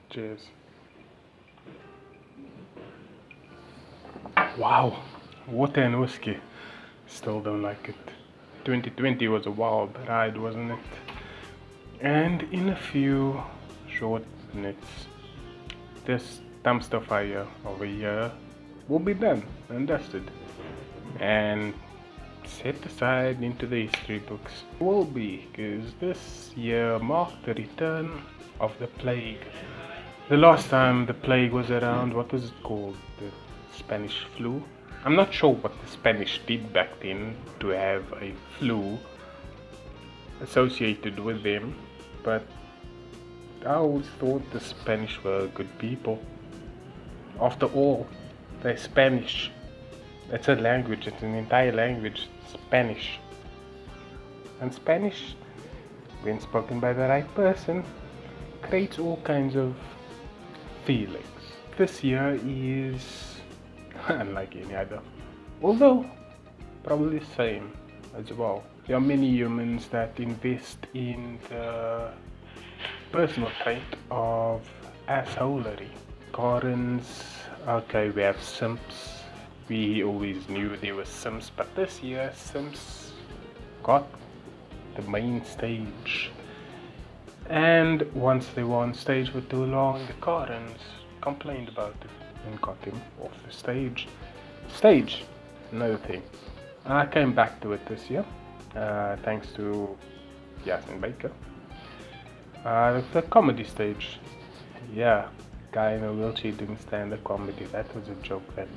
Cheers. Wow, water and whiskey. Still don't like it. 2020 was a wild ride, wasn't it? And in a few short minutes, this dumpster fire over here will be done and dusted and set aside into the history books. Will be, because this year marked the return of the plague. The last time the plague was around, what was it called? The Spanish flu? I'm not sure what the Spanish did back then to have a flu associated with them, but I always thought the Spanish were good people. After all, they're Spanish. It's a language, it's an entire language, Spanish. And Spanish, when spoken by the right person, creates all kinds of feelings. This year is unlike any other, although probably the same as well. There are many humans that invest in the personal trait of assholery. Karens, okay, we have simps. We always knew there were simps, but this year simps got the main stage. And once they were on stage for too long, the Karens complained about it and got him off the stage. Stage, another thing. I came back to it this year, thanks to Yasin Baker. The comedy stage. Yeah, guy in a wheelchair doing stand-up comedy. That was a joke that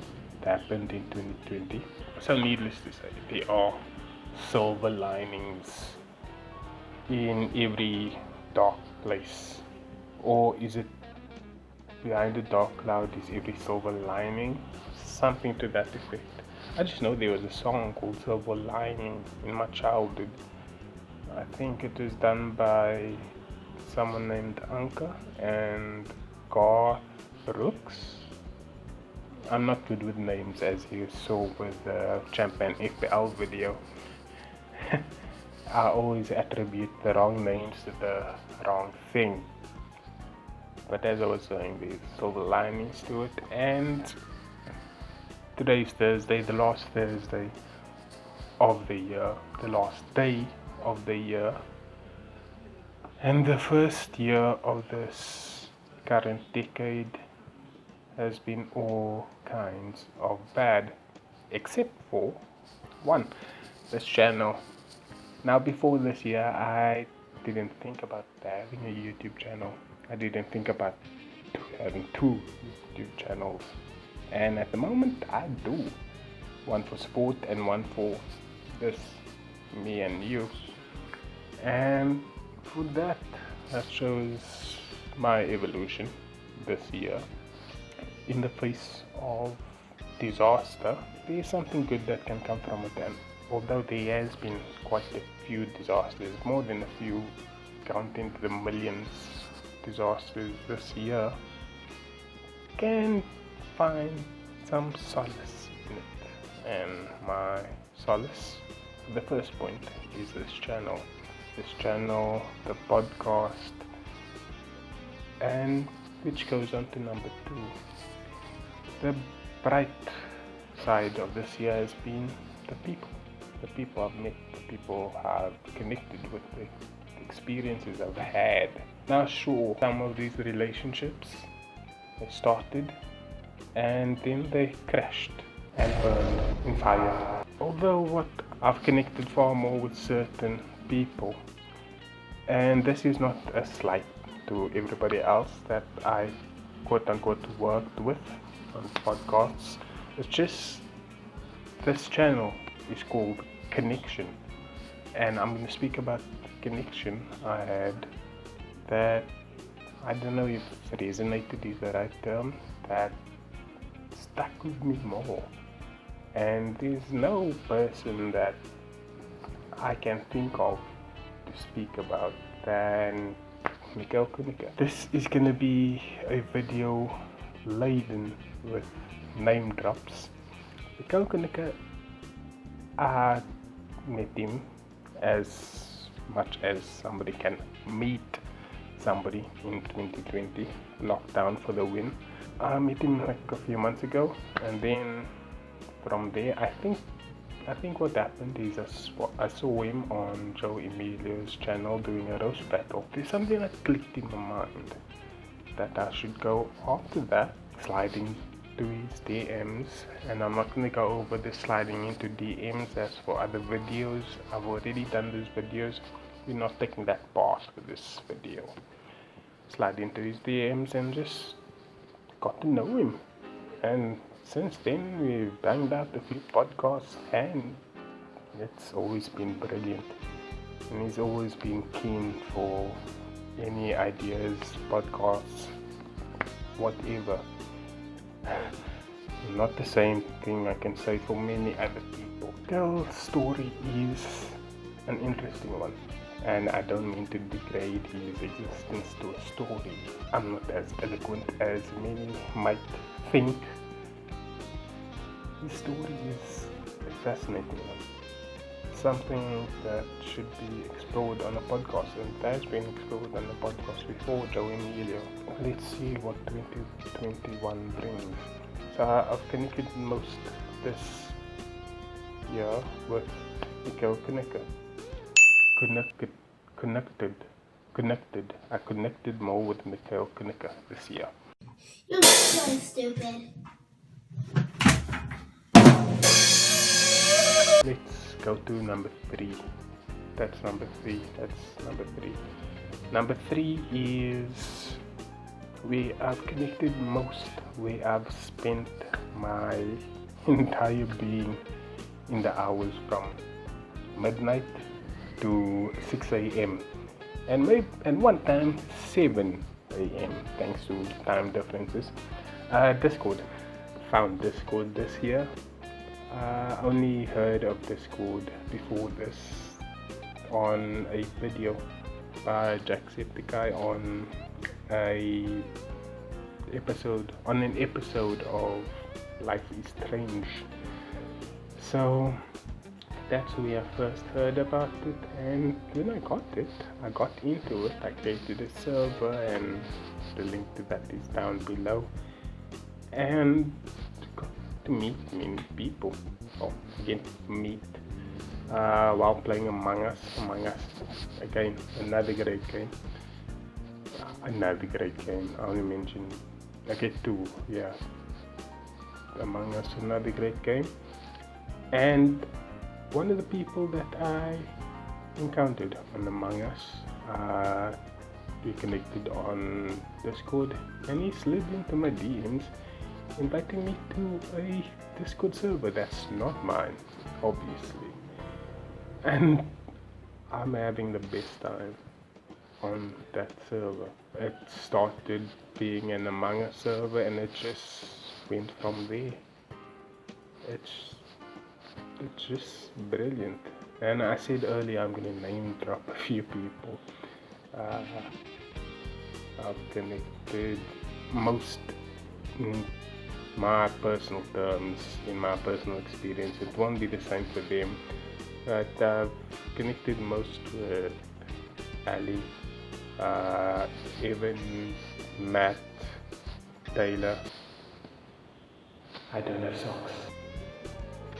happened in 2020. So needless to say, there are silver linings in every dark place. Or is it behind the dark cloud is every silver lining? Something to that effect. I just know there was a song called Silver Lining in my childhood. I think it was done by someone named Anka and Garth Brooks. I'm not good with names, as you saw with the Champagne FPL video. I always attribute the wrong names to the wrong thing. But as I was saying, there's silver linings to it, and today's Thursday, the last Thursday of the year, the last day of the year, and the first year of this current decade has been all kinds of bad, except for one, this channel. Now, before this year, I didn't think about having a YouTube channel. I didn't think about having two YouTube channels. And at the moment, I do. One for sport and one for this, me and you. And for that shows my evolution this year. In the face of disaster, there is something good that can come from it. And although there has been quite a few disasters, more than a few, counting the millions disasters this year, can find some solace in it. And my solace, the first point, is this channel, the podcast, and which goes on to number 2. The bright side of this year has been the people I've met, the people I've connected with, the experiences I've had. Now, sure, some of these relationships, they started and then they crashed and burned in fire. Although I've connected far more with certain people, and this is not a slight to everybody else that I quote unquote worked with on podcasts. It's just this channel is called Connection, and I'm going to speak about the connection I had that, I don't know if resonated is the right term, that stuck with me more. And there's no person that I can think of to speak about than Mikael Kunika. This is going to be a video laden with name drops. Mikael Kunika, I met him as much as somebody can meet somebody in 2020, lockdown for the win. I met him like a few months ago, and then from there, I think what happened is I saw him on Joe Emilio's channel doing a roast battle. There's something that clicked in my mind that I should go after that, sliding to his DMs, and I'm not going to go over the sliding into DMs as for other videos. I've already done those videos. We're not taking that part for this video. Slide into his DMs and just got to know him, and since then we've banged out a few podcasts, and it's always been brilliant, and he's always been keen for any ideas, podcasts, whatever. Not the same thing I can say for many other people. Kel's story is an interesting one, and I don't mean to degrade his existence to a story. I'm not as eloquent as many might think. His story is a fascinating one. Something that should be explored on a podcast, and it has been explored on a podcast before, Joe Emilio. Let's see what 2021 brings. So I've connected most this year with Mikhail Kaneka. Connected. I connected more with Mikhail Kaneka this year. You're so stupid. Let's go to number 3. That's number 3. Number 3 is where I've connected most, where I've spent my entire being in the hours from midnight to 6 a.m. and one time 7 a.m. thanks to time differences. Discord. Found Discord this year. I only heard of Discord before this on a video by Jacksepticeye on an episode of Life is Strange. So that's where I first heard about it, and when I got into it. I created a server, and the link to that is down below, and got to meet many people. While playing Among Us again, another great game. I only mentioned I get 2, yeah. Among Us, another great game. And one of the people that I encountered on Among Us, we connected on Discord, and he slid into my DMs, inviting me to a Discord server that's not mine, obviously. And I'm having the best time on that server. It started being an Among Us server, and it just went from there. It's just brilliant. And I said earlier I'm gonna name drop a few people. I've connected most in my personal terms, in my personal experience. It won't be the same for them, but I've connected most with Ali, Evan, Matt, Taylor. I don't have socks.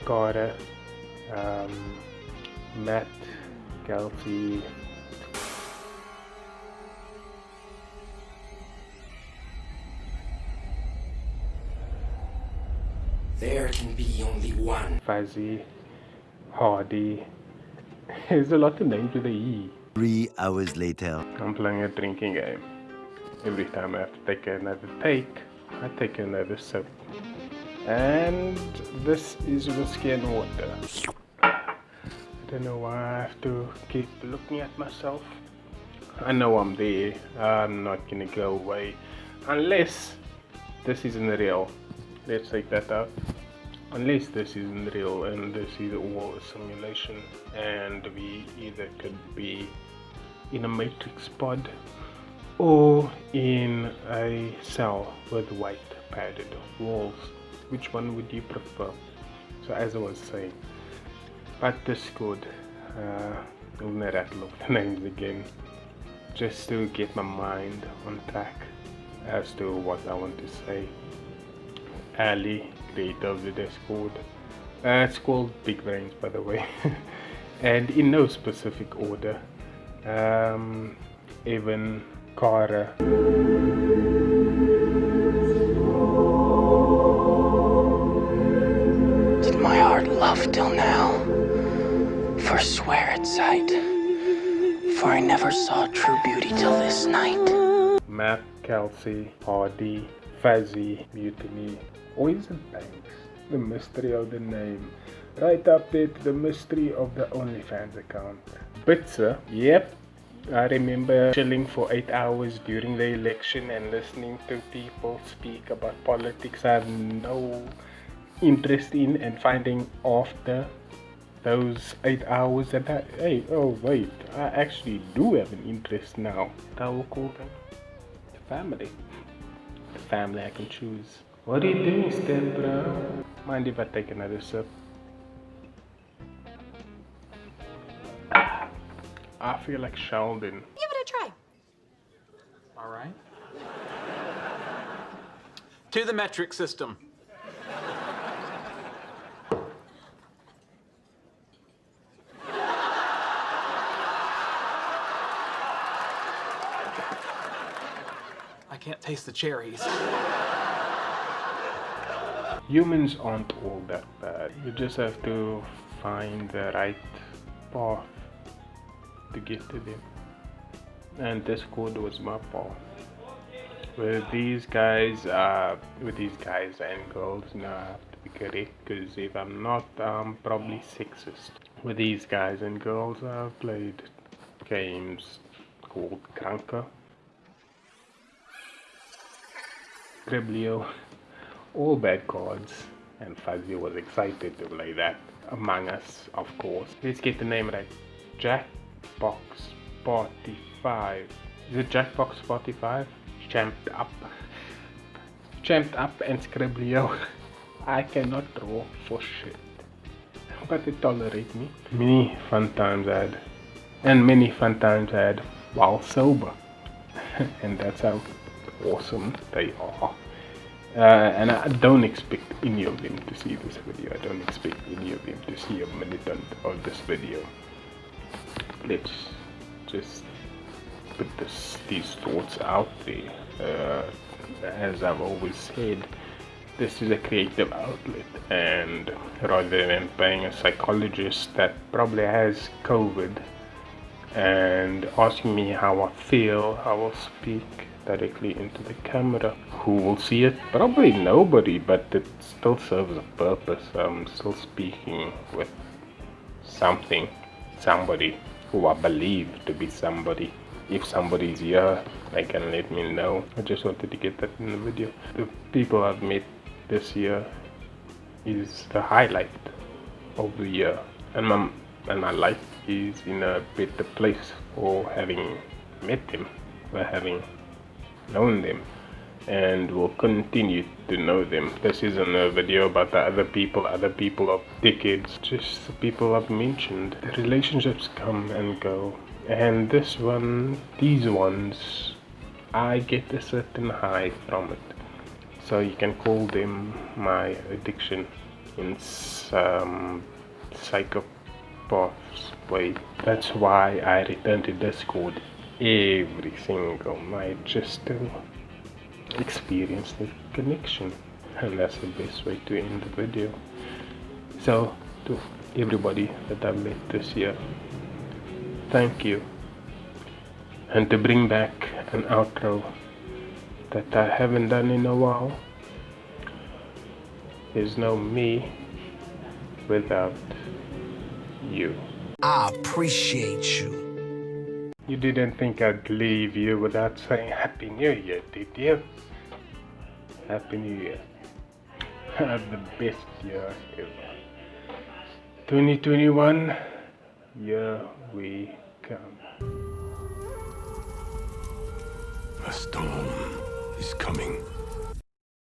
Carter, Matt, Kelsey. There can be only one. Fuzzy, Hardy. There's a lot of names with a E. 3 hours later. I'm playing a drinking game. Every time I have to take another take, I take another sip. And this is whiskey and water. I don't know why I have to keep looking at myself. I know I'm there. I'm not gonna go away unless this isn't real. Let's take that out. Unless this isn't real and this is all a simulation, and we either could be in a matrix pod or in a cell with white padded walls. Which one would you prefer? So as I was saying, but Discord, I'm gonna rattle off the names again. just to get my mind on track as to what I want to say. Ali, creator of the Discord. It's called Big Brains, by the way. And in no specific order. Evan, Kara. Did my heart love till now? For swear at sight, for I never saw true beauty till this night. Matt, Kelsey, Hardy, Fuzzy, Mutiny, Poison Banks, the mystery of the name. Right up there to the mystery of the OnlyFans account. Pizza, yep. I remember chilling for 8 hours during the election and listening to people speak about politics I have no interest in, and finding after those 8 hours that I actually do have an interest now. That will call them the family. The family I can choose. What are you doing, Step Bro? Mind if I take another sip? I feel like Sheldon. Give it a try. All right. To the metric system. I can't taste the cherries. Humans aren't all that bad. You just have to find the right path to get to them. And Discord was my path. With these guys and girls, now I have to be correct, because if I'm not, I'm probably sexist. With these guys and girls, I've played games called Kranka, Scriblio, all bad cards, and Fuzzy was excited to play that. Among Us, of course. Let's get the name right. Jackbox Party 5. Is it Jackbox Party 5? Champed Up and Scriblio. I cannot draw for shit, but they tolerate me. Many fun times I had, and many fun times I had while sober. And that's how awesome they are. And I don't expect any of them to see this video. I don't expect any of them to see a militant of this video. Let's just put these thoughts out there. As I've always said, this is a creative outlet, and rather than paying a psychologist that probably has COVID and asking me how I feel, I will speak directly into the camera. Who will see it? Probably nobody, but it still serves a purpose. I'm still speaking with somebody who I believe to be somebody. If somebody's here, they can let me know. I just wanted to get that in the video. The people I've met this year is the highlight of the year, and my life is in a better place for having met them, for having known them, and will continue to know them. This isn't a video about the other people of decades, just the people I've mentioned. The relationships come and go, and these ones, I get a certain high from it. So you can call them my addiction in some psychopath's way. That's why I return to Discord every single night, just to experience the connection. And that's the best way to end the video. So to everybody that I've met this year, thank you. And to bring back an outro that I haven't done in a while, there's no me without you. I appreciate you. You didn't think I'd leave you without saying Happy New Year, did you? Happy New Year. Have the best year ever. 2021, here we come. A storm is coming.